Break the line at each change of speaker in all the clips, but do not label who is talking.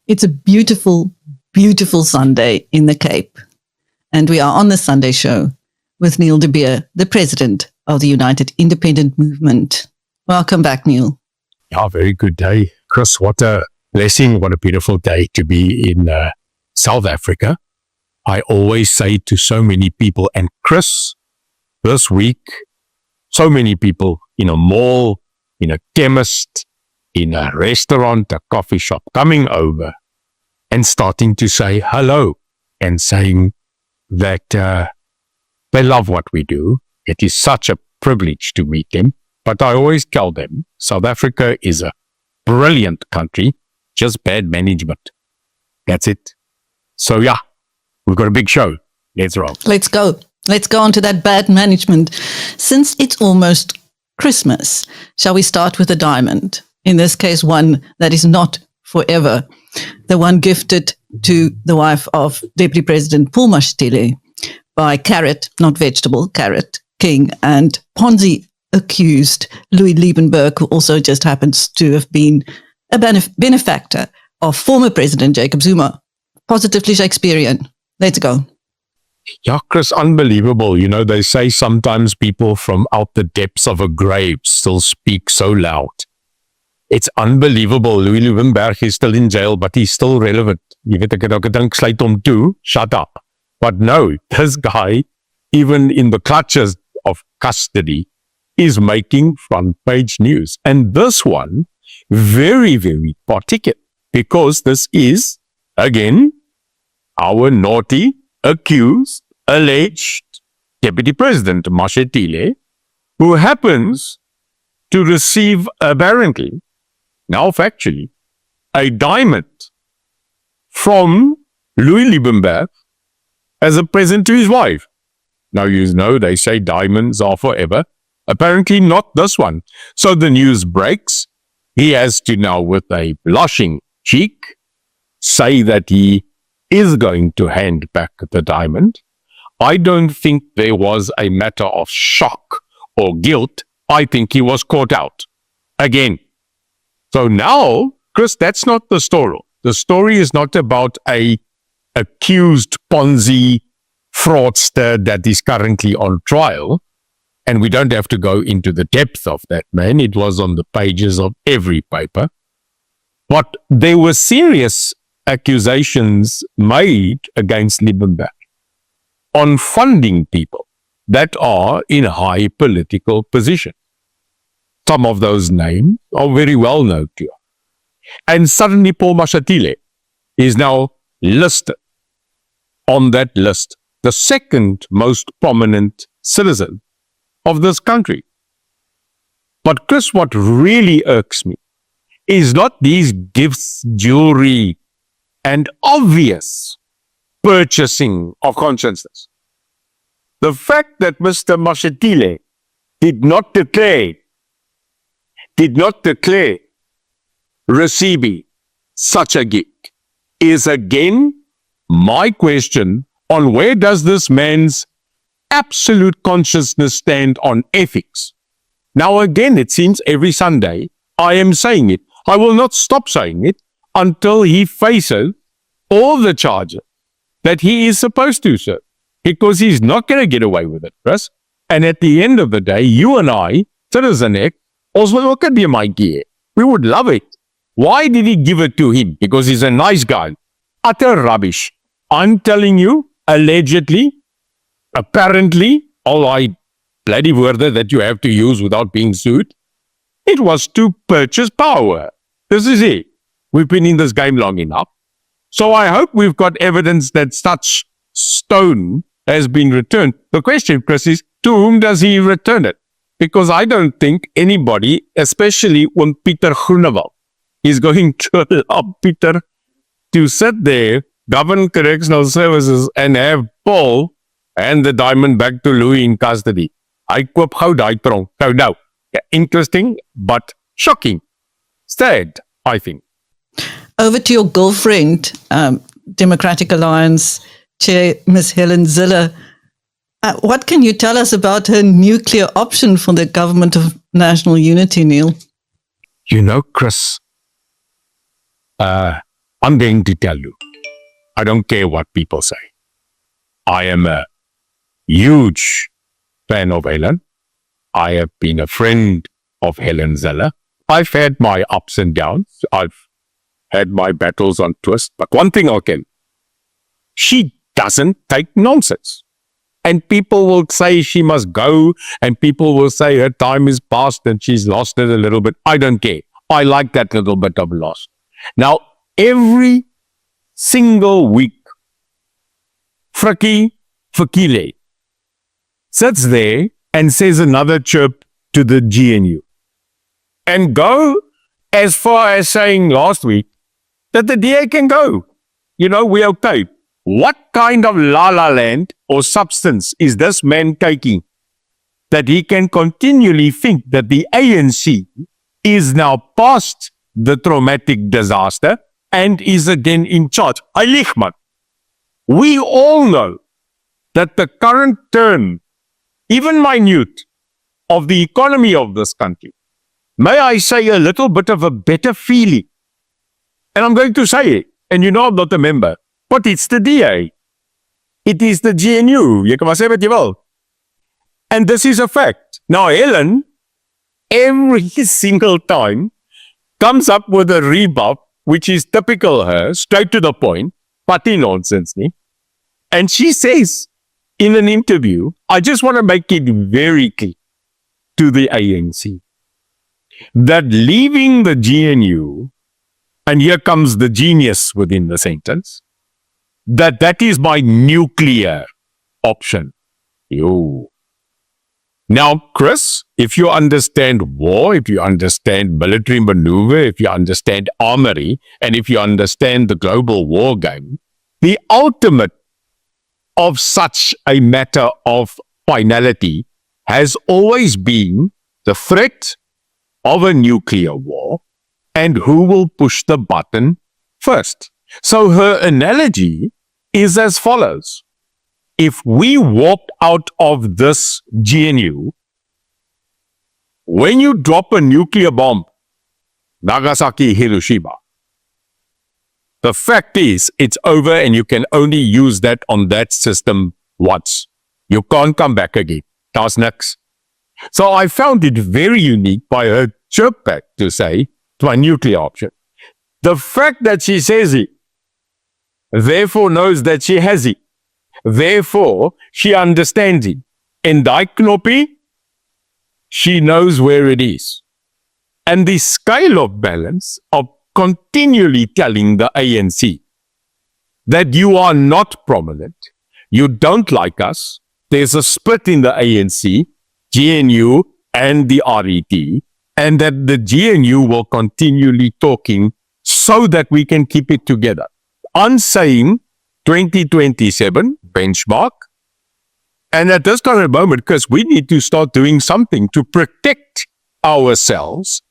It's a beautiful, beautiful Sunday in the Cape. And we are on the Sunday show with Neil de Beer, the president of the United Independent Movement. Welcome back, Neil.
Yeah, very good day. Chris, what a blessing, what a beautiful day to be in South Africa. I always say to so many people, and Chris, this week, so many people in a mall, in a chemist, in a restaurant, a coffee shop, coming over and starting to say hello and saying that they love what we do. It is such a privilege to meet them. But I always tell them, South Africa is a brilliant country, just bad management. That's it. So yeah, we've got a big show. Let's roll.
Let's go. Let's go on to that bad management. Since it's almost Christmas, shall we start with a diamond? In this case, one that is not forever. The one gifted to the wife of Deputy President Paul Mashatile by carrot, not vegetable, carrot king and Ponzi accused Louis Liebenberg, who also just happens to have been a benefactor of former President Jacob Zuma. Positively Shakespearean. Let's go.
Yeah, Chris, unbelievable. You know, they say sometimes people from out the depths of a grave still speak so loud. It's unbelievable. Louis Liebenberg is still in jail, but he's still relevant. Jy weet, ek het ook gedink, sluit hom toe, shut up. But no, this guy, even in the clutches of custody, is making front page news. And this one, very, very particular, because this is, again, our naughty, accused, alleged Deputy President Mashatile, who happens to receive, apparently, now factually, a diamond from Louis Liebenberg as a present to his wife. Now, you know, they say diamonds are forever. Apparently not this one. So the news breaks. He has to now, with a blushing cheek, say that he is going to hand back the diamond. I don't think there was a matter of shock or guilt. I think he was caught out again. So now, Chris, that's not the story. The story is not about a accused Ponzi fraudster that is currently on trial. And we don't have to go into the depth of that man. It was on the pages of every paper. But there were serious accusations made against Liebenberg on funding people that are in high political position. Some of those names are very well known to you. And suddenly Paul Mashatile is now listed on that list, the second most prominent citizen of this country. But Chris, what really irks me is not these gifts, jewelry, and obvious purchasing of consciousness. The fact that Mr. Mashatile did not declare receiving such a gift is again my question on where does this man's absolute consciousness stand on ethics. Now again, it seems every Sunday I am saying it. I will not stop saying it until he faces all the charges that he is supposed to, sir. Because he's not going to get away with it, Chris. And at the end of the day, you and I, Citizen X, also look at the Mikey. We would love it. Why did he give it to him? Because he's a nice guy. Utter rubbish. I'm telling you, allegedly, apparently, all I bloody word that you have to use without being sued, it was to purchase power. This is it. We've been in this game long enough. So I hope we've got evidence that such stone has been returned. The question, Chris, is to whom does he return it? Because I don't think anybody, especially when Peter Groenewald, is going to allow Peter to sit there, govern correctional services, and have Paul and the diamond back to Louis in custody. I koop gou daai tronk. Nou. Interesting, but shocking. Sad, I think.
Over to your girlfriend, Democratic Alliance Chair, Ms. Helen Zille. What can you tell us about her nuclear option for the government of national unity, Neil?
You know, Chris, I I'm going to tell you, I don't care what people say. I am a huge fan of Helen. I have been a friend of Helen Zeller. I've had my ups and downs. I've had my battles on twist. But one thing I can, she doesn't take nonsense. And people will say she must go, and people will say her time is past and she's lost it a little bit. I don't care. I like that little bit of loss. Now, every single week, Frikkie Fikile sits there and says another chirp to the GNU. And go as far as saying last week that the DA can go. You know, we're okay. What kind of la-la land or substance is this man taking that he can continually think that the ANC is now past the traumatic disaster and is again in charge? Heilig man. We all know that the current turn, even minute, of the economy of this country, may I say a little bit of a better feeling. And I'm going to say it, and you know I'm not a member, but it's the DA. It is the GNU. Jy kan maar sê wat jy wil. And this is a fact. Now, Helen, every single time, comes up with a rebuff, which is typical her, straight to the point, party nonsense. Nee? And she says in an interview, I just want to make it very clear to the ANC that leaving the GNU, and here comes the genius within the sentence, that is my nuclear option. Yo. Now, Chris, if you understand war, if you understand military maneuver, if you understand armory, and if you understand the global war game, the ultimate of such a matter of finality has always been the threat of a nuclear war and who will push the button first. So her analogy is as follows. If we walked out of this GNU, when you drop a nuclear bomb, Nagasaki, Hiroshima, the fact is it's over and you can only use that on that system once. You can't come back again. That's next. So I found it very unique by her chirp back to say, to my nuclear option. The fact that she says it, therefore knows that she has it. Therefore, she understands it. In daai knoppie, she knows where it is. And the scale of balance of continually telling the ANC that you are not prominent, you don't like us, there's a split in the ANC, GNU and the RET, and that the GNU will continually talking so that we can keep it together. I'm saying 2027 benchmark. And at this current moment, because we need to start doing something to protect ourselves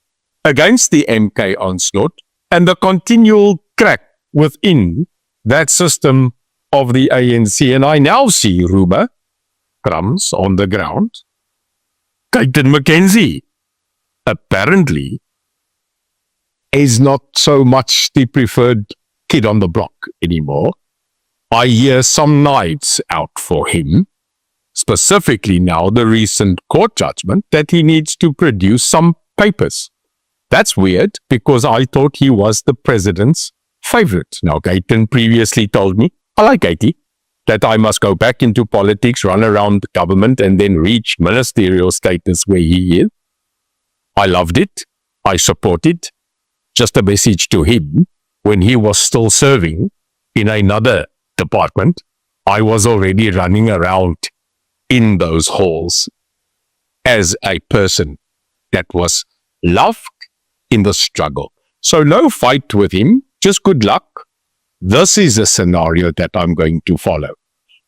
against the MK onslaught and the continual crack within that system of the ANC. And I now see rumor crumbs on the ground. Captain McKenzie apparently is not so much the preferred kid on the block anymore. I hear some knives out for him, specifically now the recent court judgment that he needs to produce some papers. That's weird because I thought he was the president's favorite. Now, Gayton previously told me, I like Gaty, that I must go back into politics, run around the government and then reach ministerial status where he is. I loved it. I support it. Just a message to him, when he was still serving in another department, I was already running around in those halls as a person that was loved in the struggle. So no fight with him, just good luck. This is a scenario that I'm going to follow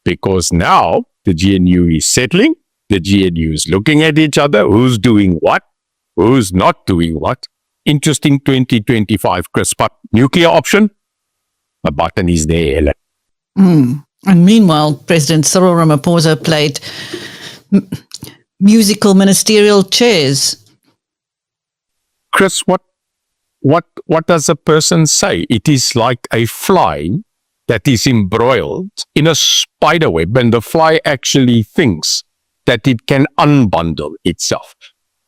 because now the GNU is settling, the GNU is looking at each other, who's doing what, who's not doing what. Interesting 2025, Chris. But nuclear option, the button is there, Helen.
And meanwhile, President Cyril Ramaphosa played musical ministerial chairs.
Chris, what does a person say? It is like a fly that is embroiled in a spider web, and the fly actually thinks that it can unbundle itself.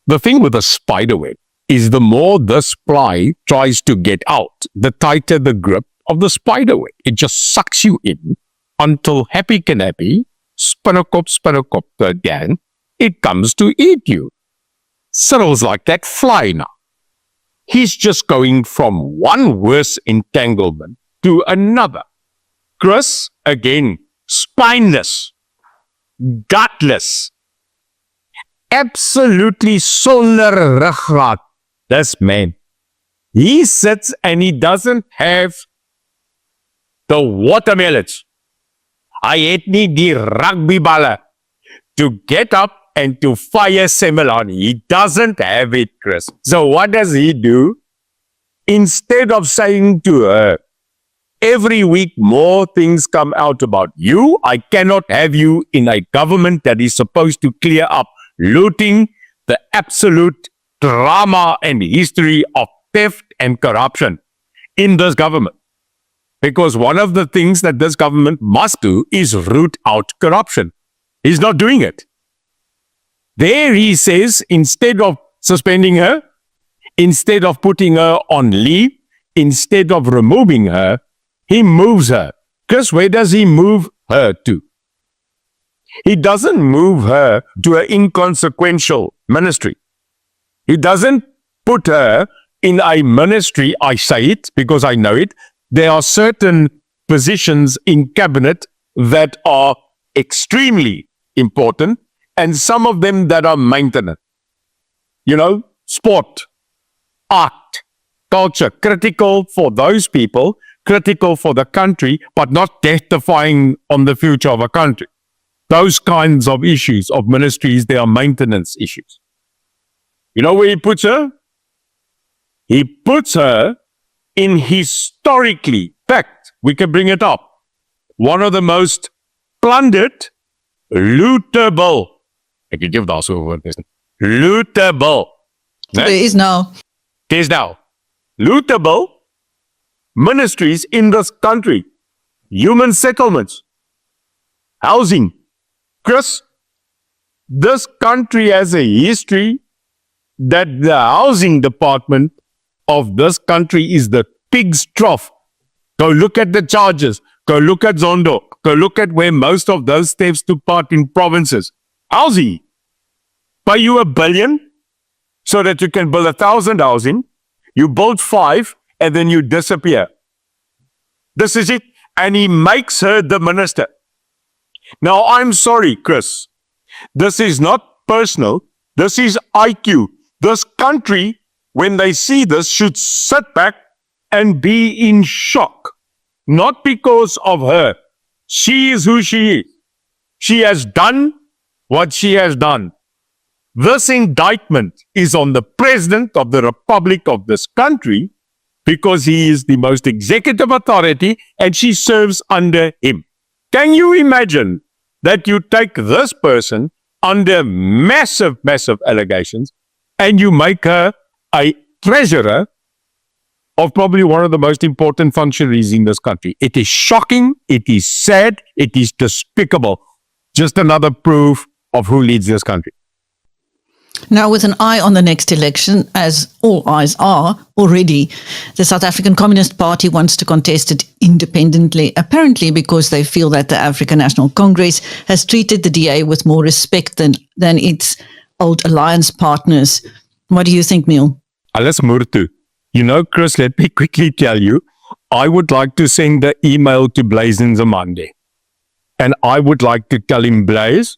The thing with a spider web is the more this fly tries to get out, the tighter the grip of the spider web. It just sucks you in until happy can happy, spinnekop again, it comes to eat you. Cyril's like that fly now. He's just going from one worse entanglement to another. Chris, again, spineless, gutless, absolutely sonder ruggraat. This man, he sits and he doesn't have the watermelons. I het nie die rugbyballe to get up and to fire Semelani. He doesn't have it, Chris. So what does he do? Instead of saying to her, every week more things come out about you, I cannot have you in a government that is supposed to clear up looting, the absolute drama and history of theft and corruption in this government. Because one of the things that this government must do is root out corruption. He's not doing it. There he says, instead of suspending her, instead of putting her on leave, instead of removing her, he moves her. Because where does he move her to? He doesn't move her to an inconsequential ministry. He doesn't put her in a ministry, I say it because I know it. There are certain positions in cabinet that are extremely important and some of them that are maintenance. You know, sport, art, culture, critical for those people, critical for the country, but not death-defying on the future of a country. Those kinds of issues of ministries, they are maintenance issues. You know where he puts her? He puts her in historically, fact, we can bring it up, one of the most plundered, lootable, ek het jou daar so woord is, lootable.
There is now.
There's now lootable ministries in this country, human settlements, housing. Chris, this country has a history that the housing department of this country is the pig's trough. Go look at the charges. Go look at Zondo. Go look at where most of those thefts took part in provinces. Housing. Pay you $1 billion so that you can build 1,000 housing. You build 5 and then you disappear. This is it. And he makes her the minister. Now, I'm sorry, Chris. This is not personal. This is IQ. This country, when they see this, should sit back and be in shock. Not because of her. She is who she is. She has done what she has done. This indictment is on the President of the Republic of this country because he is the most executive authority and she serves under him. Can you imagine that you take this person under massive, massive allegations and you make her a treasurer of probably one of the most important functionaries in this country? It is shocking, it is sad, it is despicable. Just another proof of who leads this country.
Now, with an eye on the next election, as all eyes are already, the South African Communist Party wants to contest it independently, apparently because they feel that the African National Congress has treated the DA with more respect than its old alliance partners. What do you think, Neil?
Alles Murtu. You know, Chris, let me quickly tell you, I would like to send the email to Blaise Nzimande. And I would like to tell him, Blaise,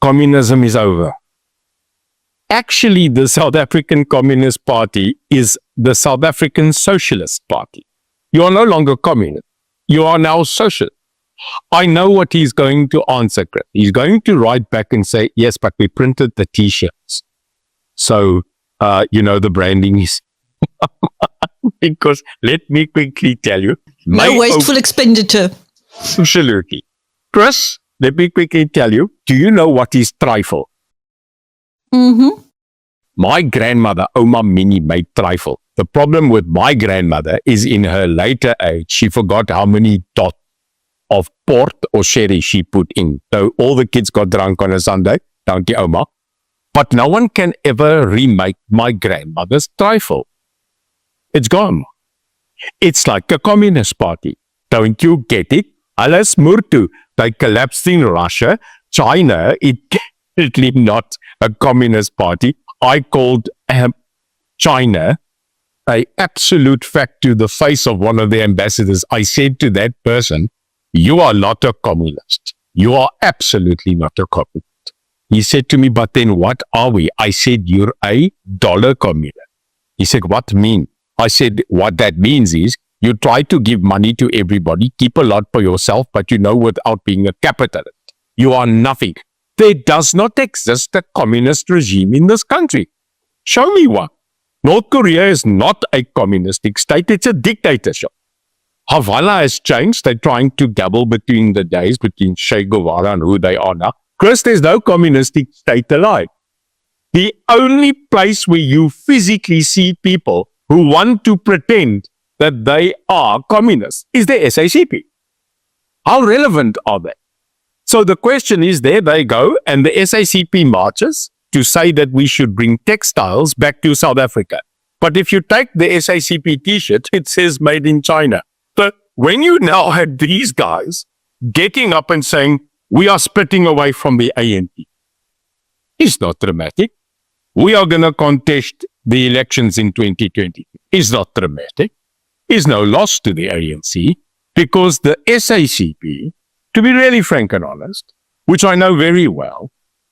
communism is over. Actually, the South African Communist Party is the South African Socialist Party. You are no longer communist. You are now socialist. I know what he's going to answer, Chris. He's going to write back and say, yes, but we printed the T-shirts. So, the branding is... Because let me quickly tell you...
No wasteful expenditure.
Absolutely. Chris, let me quickly tell you, do you know what is trifle?
Mm-hmm.
My grandmother, Oma Minnie, made trifle. The problem with my grandmother is in her later age, she forgot how many dots of port or sherry she put in. So all the kids got drunk on a Sunday, dankie Oma. But no one can ever remake my grandmother's trifle. It's gone. It's like a communist party. Don't you get it? Alles Murtu. They collapsed in Russia. China, it definitely not a communist party. I called China an absolute fact to the face of one of the ambassadors. I said to that person, you are not a communist. You are absolutely not a communist. He said to me, but then what are we? I said, you're a dollar communist. He said, what mean? I said, what that means is you try to give money to everybody, keep a lot for yourself, but without being a capitalist. You are nothing. There does not exist a communist regime in this country. Show me one. North Korea is not a communistic state. It's a dictatorship. Havana has changed. They're trying to gabble between the days, between Che Guevara and who they are now. Chris, there's no communistic state alive. The only place where you physically see people who want to pretend that they are communists is the SACP. How relevant are they? So the question is, there they go, and the SACP marches to say that we should bring textiles back to South Africa. But if you take the SACP t-shirt, it says made in China. So when you now had these guys getting up and saying, we are splitting away from the ANC, it's not dramatic. We are going to contest the elections in 2020. It's not dramatic. It's no loss to the ANC because the SACP, to be really frank and honest, which I know very well,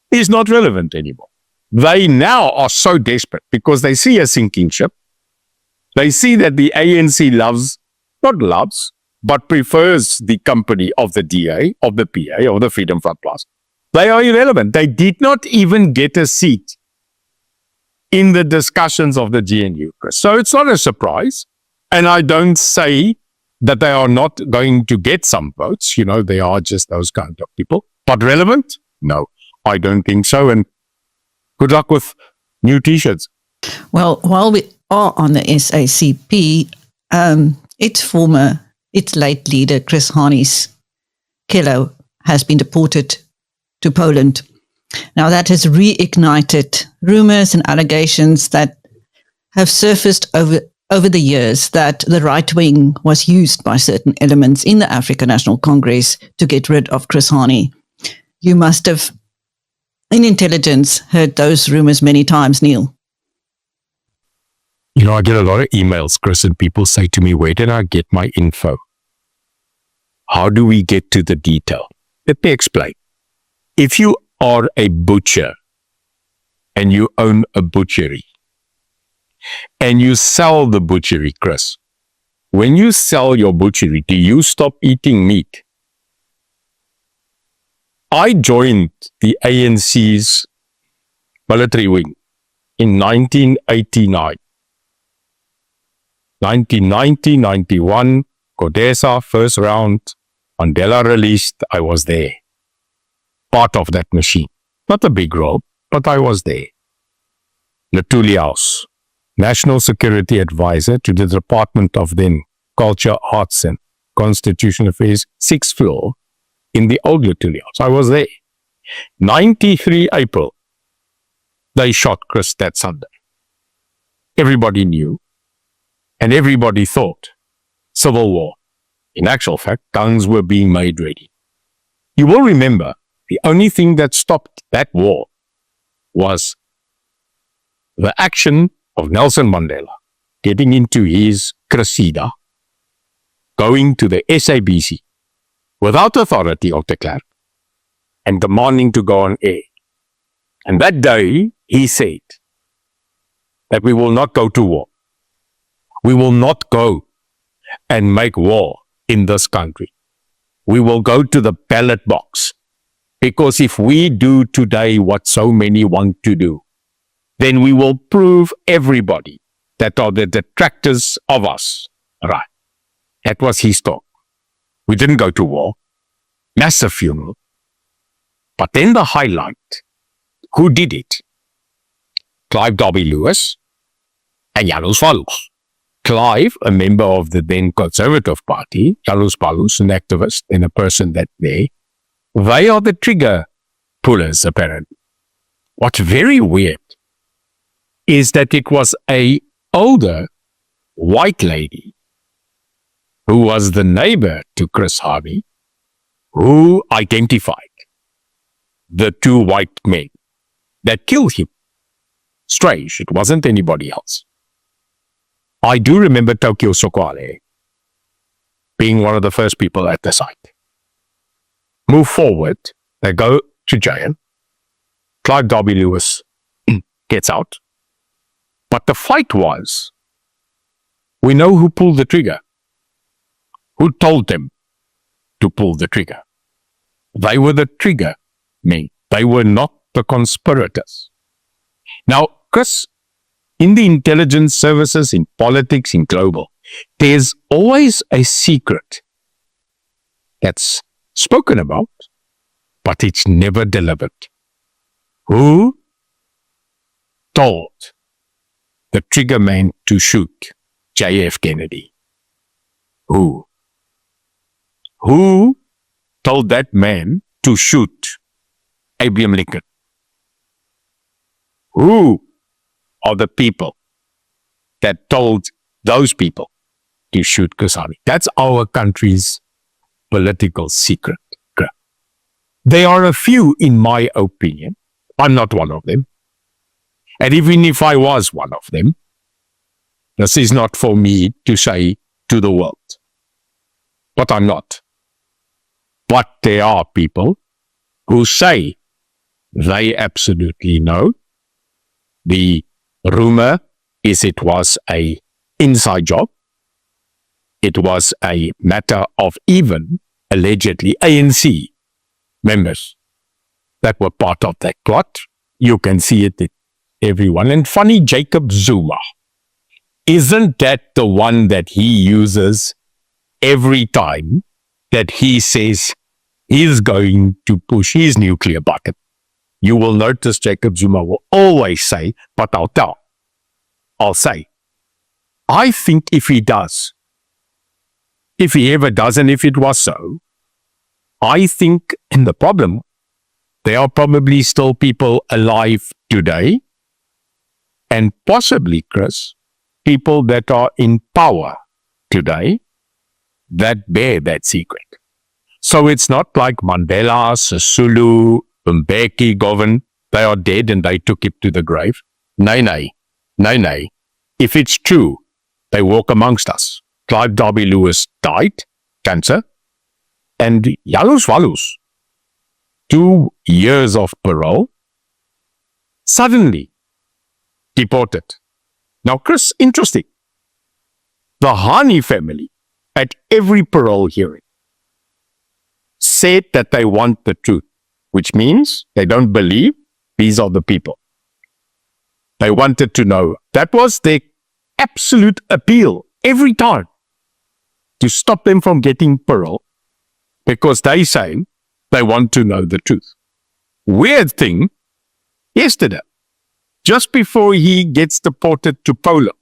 is not relevant anymore. They now are so desperate because they see a sinking ship. They see that the ANC not loves, but prefers the company of the DA, of the PA, of the Freedom Front Plus. They are irrelevant. They did not even get a seat in the discussions of the GNU. So it's not a surprise. And I don't say that they are not going to get some votes. They are just those kind of people. But relevant? No, I don't think so. And good luck with new t-shirts.
Well, while we are on the SACP, its late leader, Chris Hani's killer, has been deported to Poland. Now that has reignited rumors and allegations that have surfaced over the years that the right wing was used by certain elements in the African National Congress to get rid of Chris Hani. You must have, in intelligence, heard those rumors many times, Neil.
I get a lot of emails, Chris, and people say to me, where did I get my info? How do we get to the detail? Let me explain. If you are a butcher and you own a butchery and you sell the butchery, Chris, when you sell your butchery, do you stop eating meat? I joined the ANC's military wing in 1989. 1990, 91, Codesa, first round, Mandela released, I was there. Part of that machine. Not a big role, but I was there. Lutuliaus, National Security Advisor to the Department of then Culture, Arts and Constitutional Affairs, 6th floor in the old Lutuliaus. I was there. 93 April, they shot Chris that Sunday. Everybody knew. And everybody thought civil war. In actual fact, guns were being made ready. You will remember the only thing that stopped that war was the action of Nelson Mandela getting into his Cressida, going to the SABC without authority of the clerk and demanding to go on air. And that day he said that we will not go to war. We will not go and make war in this country. We will go to the ballot box. Because if we do today what so many want to do, then we will prove everybody that are the detractors of us right. That was his talk. We didn't go to war. Massive funeral. But then the highlight, who did it? Clive Derby Lewis and Janos Valls. Clive, a member of the then Conservative Party, Jalus Balus, an activist and a person that they are the trigger pullers, apparently. What's very weird is that it was a older white lady who was the neighbor to Chris Harvey who identified the two white men that killed him. Strange, it wasn't anybody else. I do remember Tokyo Sokwale being one of the first people at the site. Move forward, they go to jail. Clive Derby Lewis gets out. But the fight was, we know who pulled the trigger. Who told them to pull the trigger? They were the trigger men. They were not the conspirators. Now, Chris, in the intelligence services, in politics, in global, there's always a secret that's spoken about, but it's never delivered. Who told the trigger man to shoot JF Kennedy? Who? Who told that man to shoot Abraham Lincoln? Who are the people that told those people to shoot Kasami? That's our country's political secret. There are a few, in my opinion. I'm not one of them. And even if I was one of them, this is not for me to say to the world. But I'm not. But there are people who say they absolutely know. The rumor is it was an inside job. It was a matter of even, allegedly, ANC members that were part of that plot. You can see it in everyone. And funny, Jacob Zuma, isn't that the one that he uses every time that he says he's going to push his nuclear button? You will notice Jacob Zuma will always say, but I'll say. I think if he does, if he ever does, and if it was so, I think in the problem, there are probably still people alive today, and possibly, Chris, people that are in power today that bear that secret. So it's not like Mandela, Sisulu, Mbeki, Govan, they are dead and they took it to the grave. Nay. If it's true, they walk amongst us. Clive Derby Lewis died, cancer, and Jalus Walus, 2 years of parole, suddenly deported. Now, Chris, interesting. The Hani family, at every parole hearing, said that they want the truth, which means they don't believe these are the people. They wanted to know. That was their absolute appeal every time to stop them from getting parole, because they say they want to know the truth. Weird thing, yesterday, just before he gets deported to Poland,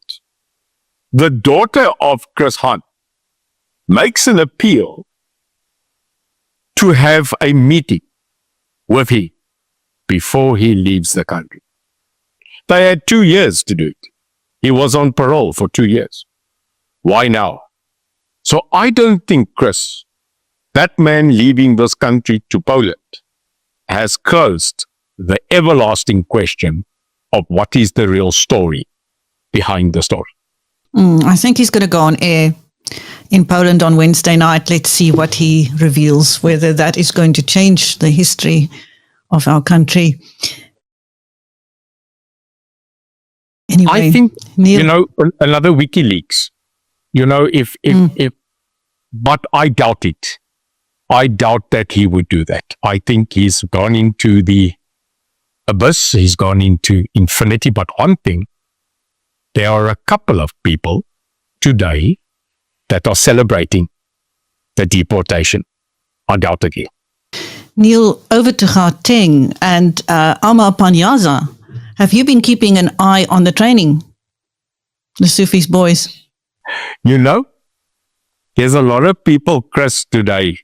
the daughter of Chris Hunt makes an appeal to have a meeting with him before he leaves the country. They had 2 years to do it. He was on parole for 2 years. Why now? So I don't think, Chris, that man leaving this country to Poland has closed the everlasting question of what is the real story behind the story.
I think he's going to go on air in Poland on Wednesday night. Let's see what he reveals, whether that is going to change the history of our country. Anyway,
I think,
Neil,
another WikiLeaks, but I doubt it. I doubt that he would do that. I think he's gone into the abyss. He's gone into infinity. But one thing, there are a couple of people today that are celebrating the deportation, undoubtedly.
Neil, over to Gauteng and Ama Panyaza. Have you been keeping an eye on the training, the Sufis boys?
You know, there's a lot of people, Chris, today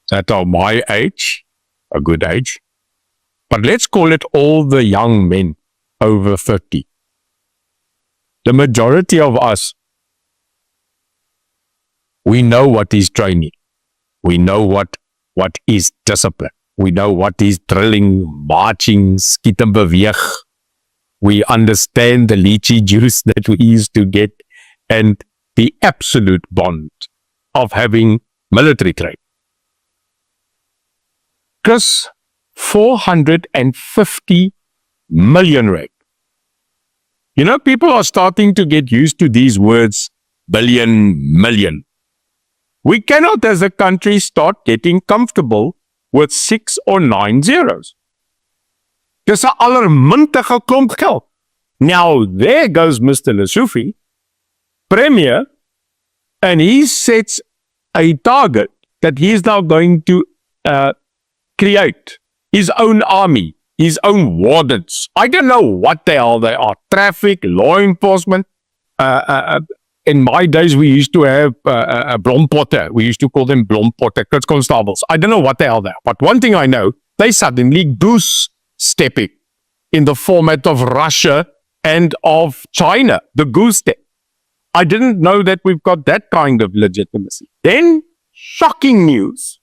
that are my age, a good age, but let's call it all the young men over 30. The majority of us, we know what is training. We know what is discipline. We know what is drilling, marching, skiet en beweeg. We understand the lychee juice that we used to get and the absolute bond of having military training. Chris, 450 million rand. You know, people are starting to get used to these words, billion, million. We cannot as a country start getting comfortable with 6 or 9 zeros. Dis 'n allermintige klomp geld. Now, there goes Mr. Lesofie, Premier, and he sets a target that he is now going to create his own army, his own wardens. I don't know what the hell they are. Traffic, law enforcement. In my days, we used to have blompotte. We used to call them blompotte, constables. I don't know what the hell they are. But one thing I know, they suddenly goose-stepping in the format of Russia and of China, the goose step. I didn't know that we've got that kind of legitimacy. Then, shocking news.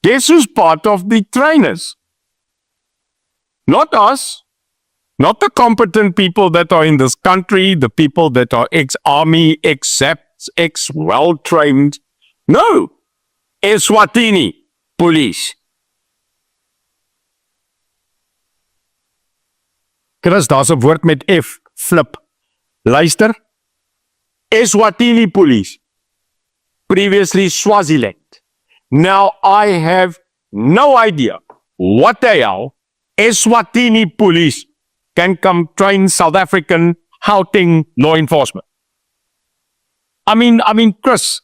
Guess who's part of the trainers? Not us. Not the competent people that are in this country, the people that are ex-army, ex-SAPs, ex-well-trained. No. Eswatini police. Chris, daar's 'n woord met F, flip. Luister. Eswatini police. Previously Swaziland. Now I have no idea what the hell Eswatini police can come train South African Gauteng law enforcement. I mean, Chris,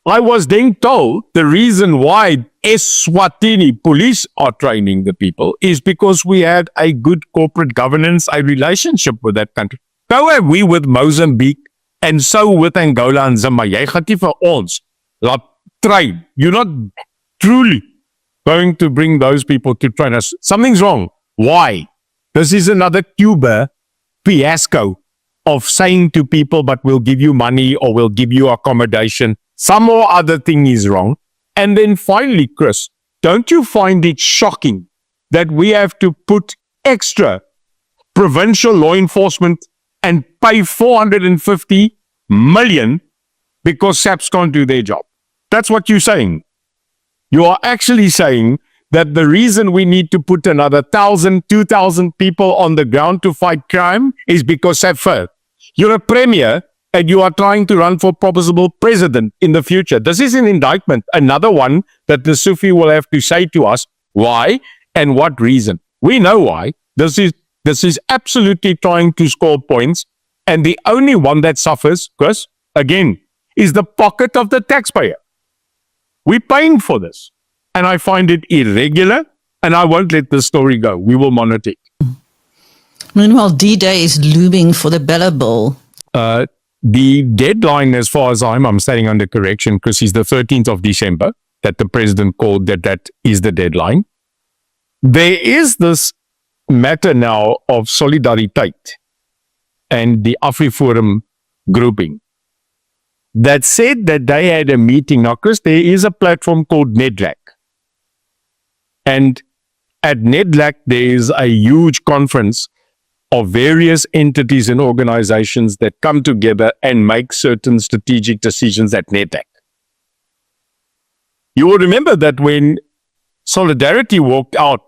I was then told the reason why Eswatini police are training the people is because we had a good corporate governance, a relationship with that country. So have we with Mozambique and so with Angola and Zambia. Jy gaan nie vir ons laat train. You're not truly going to bring those people to train us. Something's wrong. Why? This is another Cuba fiasco of saying to people, but we'll give you money or we'll give you accommodation. Some or other thing is wrong. And then finally, Chris, don't you find it shocking that we have to put extra provincial law enforcement and pay 450 million because SAPs can't do their job? That's what you're saying. You are actually saying that the reason we need to put another 1,000, 2,000 people on the ground to fight crime is because SAP failed. You're a premier and you are trying to run for possible president in the future. This is an indictment, another one that the Sufi will have to say to us why and what reason. We know why. This is absolutely trying to score points, and the only one that suffers, Chris, again, is the pocket of the taxpayer. We're paying for this. And I find it irregular, and I won't let this story go. We will monitor it.
Meanwhile, D-Day is looming for the Bella Bowl.
The deadline, as far as I'm standing under correction, Chris, is the 13th of December, that the president called that is the deadline. There is this matter now of Solidariteit and the AfriForum grouping that said that they had a meeting. Now, Chris, there is a platform called NEDLAC. And at NEDLAC, there is a huge conference of various entities and organizations that come together and make certain strategic decisions at NEDLAC. You will remember that when Solidarity walked out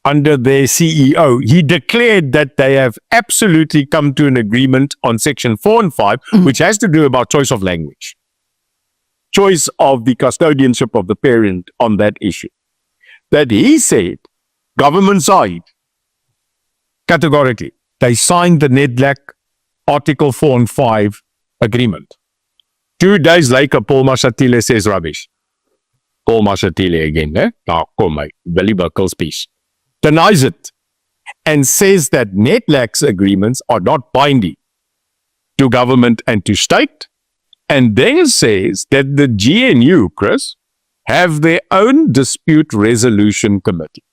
under their CEO, he declared that they have absolutely come to an agreement on section 4 and 5, which has to do about choice of language, choice of the custodianship of the parent on that issue. That he said, government side, categorically, they signed the NEDLAC Article 4 and 5 agreement. 2 days later, Paul Mashatile says rubbish. Paul Mashatile again, eh? Now, kom my, Willie Buckle's piece. Denies it and says that NEDLAC's agreements are not binding. to government and to state, and then says that the GNU, Chris, have their own dispute resolution committee.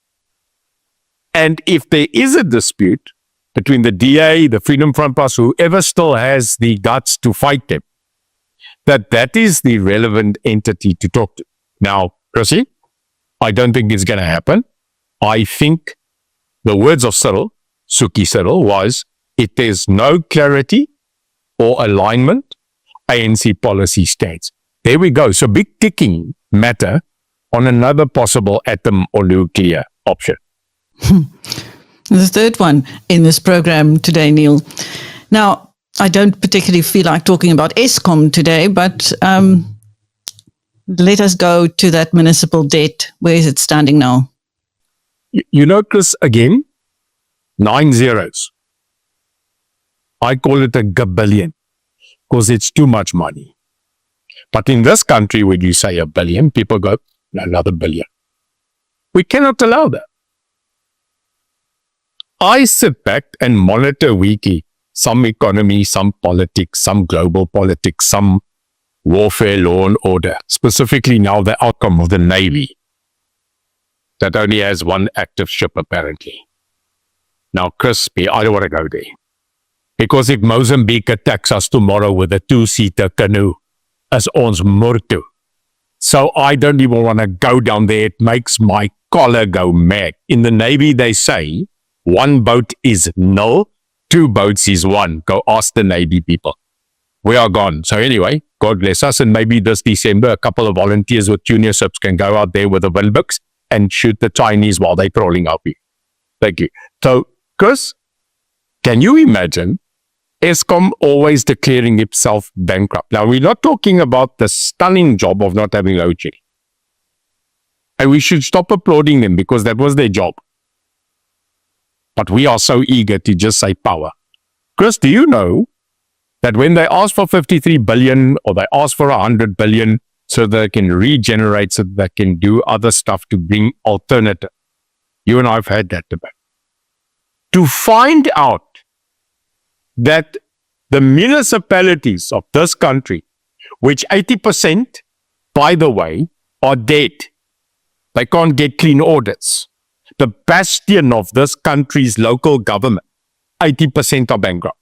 And if there is a dispute between the DA, the Freedom Front Plus, whoever still has the guts to fight them, that is the relevant entity to talk to. Now, Chrissy, I don't think it's going to happen. I think the words of Cyril, Suki Cyril, was, if there's no clarity or alignment, ANC policy stands. There we go. So big ticking matter on another possible atom or nuclear option.
The third one in this program today, Neil. Now, I don't particularly feel like talking about Eskom today, but let us go to that municipal debt. Where is it standing now?
You know, Chris, again, 9 zeros. I call it a gabillion because it's too much money. But in this country, when you say a billion, people go, another billion. We cannot allow that. I sit back and monitor weekly some economy, some politics, some global politics, some warfare, law and order, specifically now the outcome of the Navy that only has one active ship apparently. Now, crispy, I don't want to go there. Because if Mozambique attacks us tomorrow with a 2-seater canoe, as ons moord. So I don't even want to go down there. It makes my collar go mad. In the Navy, they say, 1 boat is 0, 2 boats is 1. Go ask the Navy people. We are gone. So anyway, God bless us. And maybe this December, a couple of volunteers with junior ships can go out there with the windbooks and shoot the Chinese while they're trolling up here. Thank you. So, Chris, can you imagine Eskom always declaring itself bankrupt? Now, we're not talking about the stunning job of not having load shedding. And we should stop applauding them because that was their job. But we are so eager to just say power. Chris, do you know that when they ask for 53 billion or they ask for 100 billion so they can regenerate, so they can do other stuff to bring alternative? You and I have had that debate. To find out that the municipalities of this country, which 80%, by the way, are dead. They can't get clean audits. The bastion of this country's local government, 80% are bankrupt.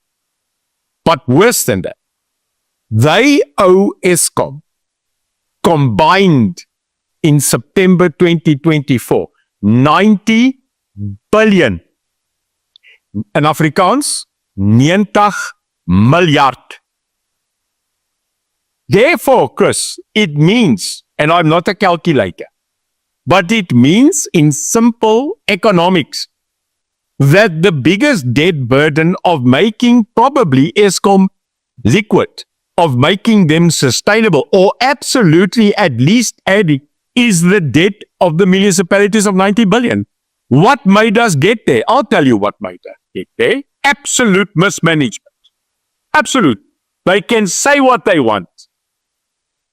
But worse than that, they owe Eskom combined in September 2024, 90 billion. In Afrikaans, 90 miljard. Therefore, Chris, it means, and I'm not a calculator, but it means in simple economics that the biggest debt burden of making probably Eskom liquid, of making them sustainable, or absolutely at least adding, is the debt of the municipalities of 90 billion. What made us get there? I'll tell you what made us get there. Absolute mismanagement. Absolute. They can say what they want.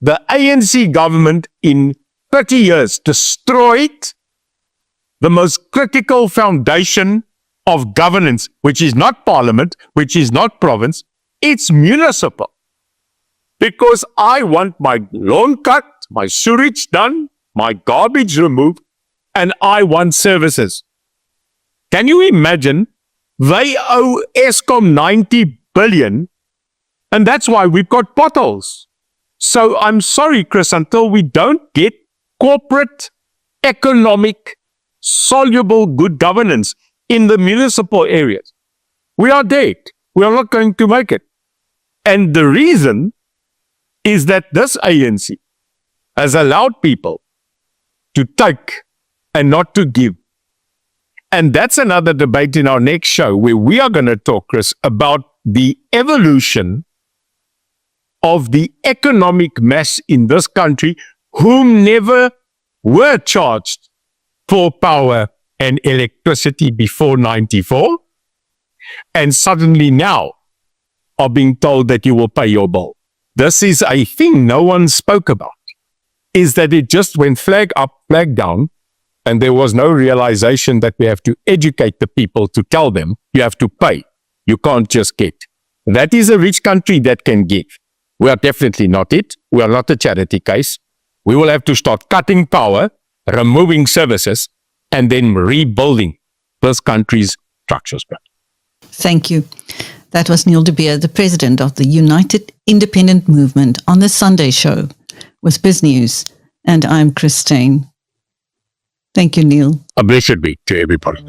The ANC government in 30 years destroyed the most critical foundation of governance, which is not parliament, which is not province, it's municipal. Because I want my lawn cut, my sewage done, my garbage removed, and I want services. Can you imagine? They owe Eskom 90 billion, and that's why we've got potholes. So I'm sorry, Chris, until we don't get corporate, economic, soluble good governance in the municipal areas, we are dead. We are not going to make it. And the reason is that this ANC has allowed people to take and not to give. And that's another debate in our next show where we are going to talk, Chris, about the evolution of the economic mass in this country whom never were charged for power and electricity before 94 and suddenly now are being told that you will pay your bill. This is a thing no one spoke about, is that it just went flag up, flag down, and there was no realization that we have to educate the people to tell them you have to pay. You can't just get. That is a rich country that can give. We are definitely not it. We are not a charity case. We will have to start cutting power, removing services, and then rebuilding this country's structures back.
Thank you. That was Neil de Beer, the president of the United Independent Movement, on the Sunday Show with Biz News. And I'm Christine. Thank you, Neil.
A blessed week to everybody.